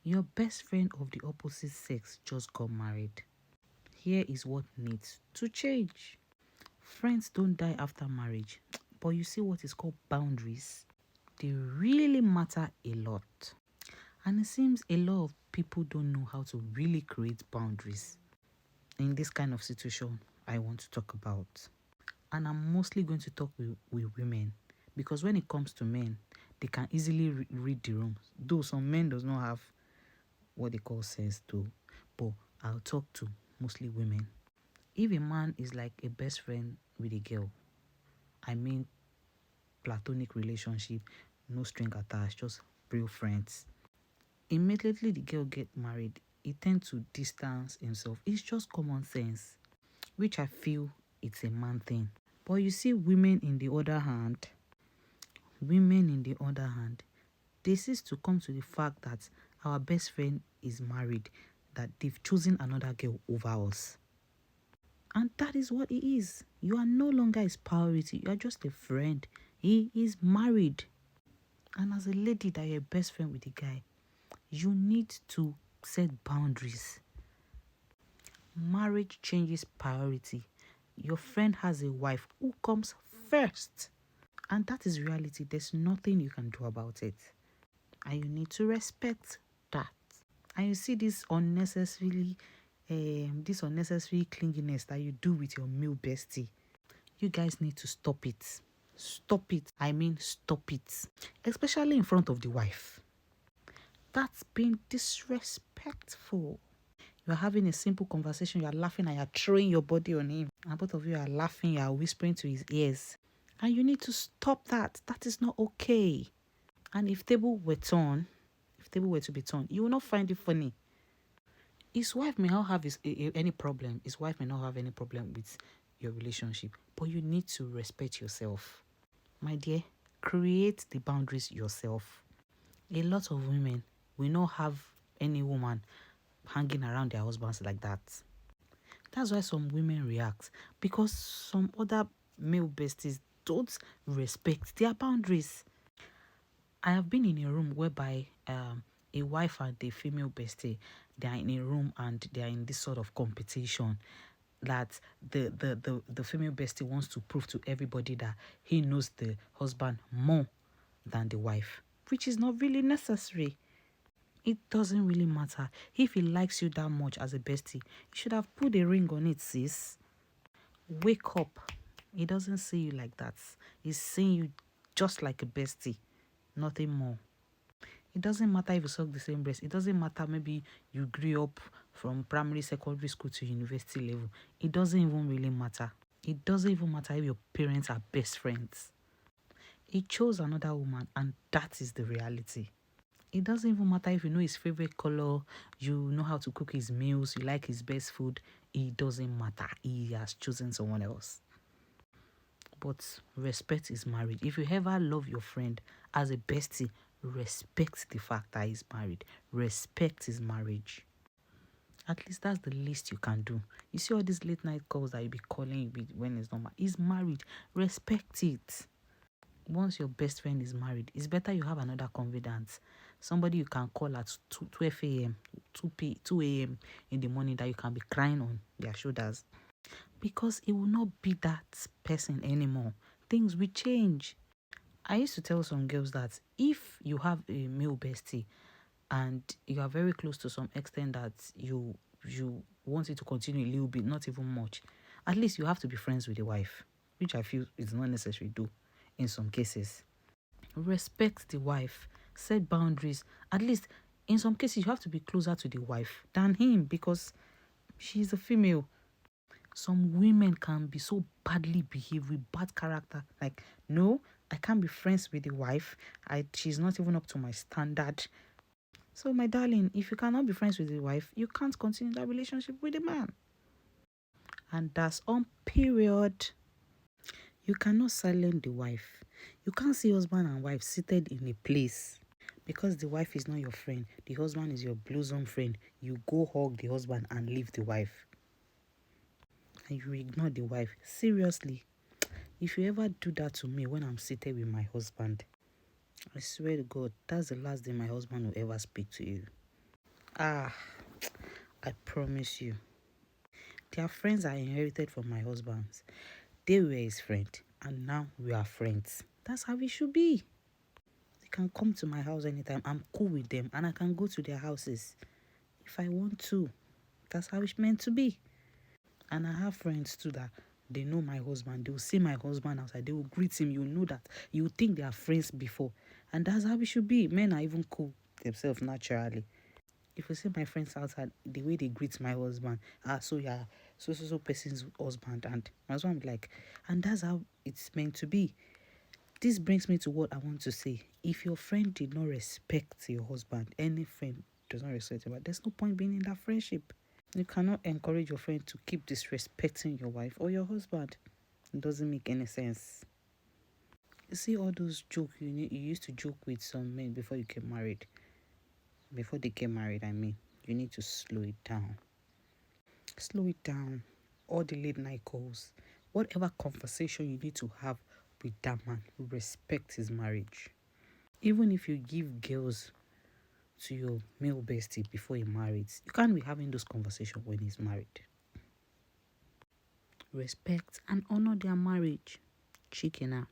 Your best friend of the opposite sex just got married. Here is what needs to change. Friends don't die after marriage, but you see what is called boundaries? They really matter a lot. And it seems a lot of people don't know how to really create boundaries in this kind of situation I want to talk about. And I'm mostly going to talk with women, because when it comes to men, they can easily read the room. Though some men does not have what they call sense too, but I'll talk to mostly women. If a man is like a best friend with a girl, I mean platonic relationship, no string attached, just real friends. Immediately the girl get married, he tends to distance himself. It's just common sense, which I feel it's a man thing. But you see women in the other hand, they cease to come to the fact that our best friend is married, that they've chosen another girl over us. And that is what he is. You are no longer his priority. You are just a friend. He is married. And as a lady that you're best friend with the guy, you need to set boundaries. Marriage changes priority. Your friend has a wife who comes first. And that is reality. There's nothing you can do about it. And you need to respect that. And you see this unnecessary clinginess that you do with your male bestie. You guys need to stop it. Stop it. I mean, stop it. Especially in front of the wife. That's being disrespectful. You're having a simple conversation, you're laughing and you're throwing your body on him. And both of you are laughing, you're whispering to his ears. And you need to stop that. That is not okay. And if table were to be turned, you will not find it funny. His wife may not have any problem. His wife may not have any problem with your relationship. But you need to respect yourself. My dear, create the boundaries yourself. A lot of women will not have any woman hanging around their husbands like that. That's why some women react, because some other male besties don't respect their boundaries. I have been in a room whereby a wife and a female bestie, they are in a room and they are in this sort of competition, that the female bestie wants to prove to everybody that he knows the husband more than the wife, which is not really necessary. It doesn't really matter. If he likes you that much as a bestie, you should have put a ring on it, sis. Wake up. He doesn't see you like that. He's seeing you just like a bestie, nothing more. It doesn't matter if you suck the same breast. It doesn't matter maybe you grew up from primary, secondary school to university level. It doesn't even really matter. It doesn't even matter if your parents are best friends. He chose another woman, and that is the reality. It doesn't even matter if you know his favorite color, you know how to cook his meals, you like his best food. It doesn't matter. He has chosen someone else. But respect is married. If you ever love your friend as a bestie, respect the fact that he's married. Respect his marriage. At least that's the least you can do. You see all these late night calls that you be calling when it's normal. He's married. Respect it. Once your best friend is married, it's better you have another confidant. Somebody you can call at 12 a.m., 2 a.m. in the morning, that you can be crying on their shoulders. Because it will not be that person anymore. Things will change. I used to tell some girls that if you have a male bestie and you are very close to some extent that you want it to continue a little bit, not even much, at least you have to be friends with the wife, which I feel is not necessary to do in some cases. Respect the wife, set boundaries. At least in some cases you have to be closer to the wife than him, because she's a female. Some women can be so badly behaved with bad character. Like, no, I can't be friends with the wife. She's not even up to my standard. So, my darling, if you cannot be friends with the wife, you can't continue that relationship with the man. And that's on period. You cannot silence the wife. You can't see husband and wife seated in a place. Because the wife is not your friend, the husband is your bosom friend. You go hug the husband and leave the wife. And you ignore the wife. Seriously. If you ever do that to me when I'm seated with my husband, I swear to God, that's the last day my husband will ever speak to you. Ah, I promise you. Their friends I inherited from my husband's. They were his friend, and now we are friends. That's how it should be. They can come to my house anytime. I'm cool with them, and I can go to their houses if I want to. That's how it's meant to be. And I have friends too that they know my husband. They will see my husband outside. They will greet him. You know that. You think they are friends before. And that's how it should be. Men are even cool themselves naturally. If you see my friends outside, the way they greet my husband, so yeah, so person's husband, and my husband be like, and that's how it's meant to be. This brings me to what I want to say. If your friend did not respect your husband, any friend does not respect you, but there's no point being in that friendship. You cannot encourage your friend to keep disrespecting your wife or your husband. It doesn't make any sense. You see all those jokes you used to joke with some men before you get married. Before they get married, I mean, you need to slow it down. Slow it down. All the late night calls, whatever conversation you need to have with that man, respect his marriage. Even if you give girls to your male bestie before he marries, you can't be having those conversations when he's married. Respect and honor their marriage. Chicken out.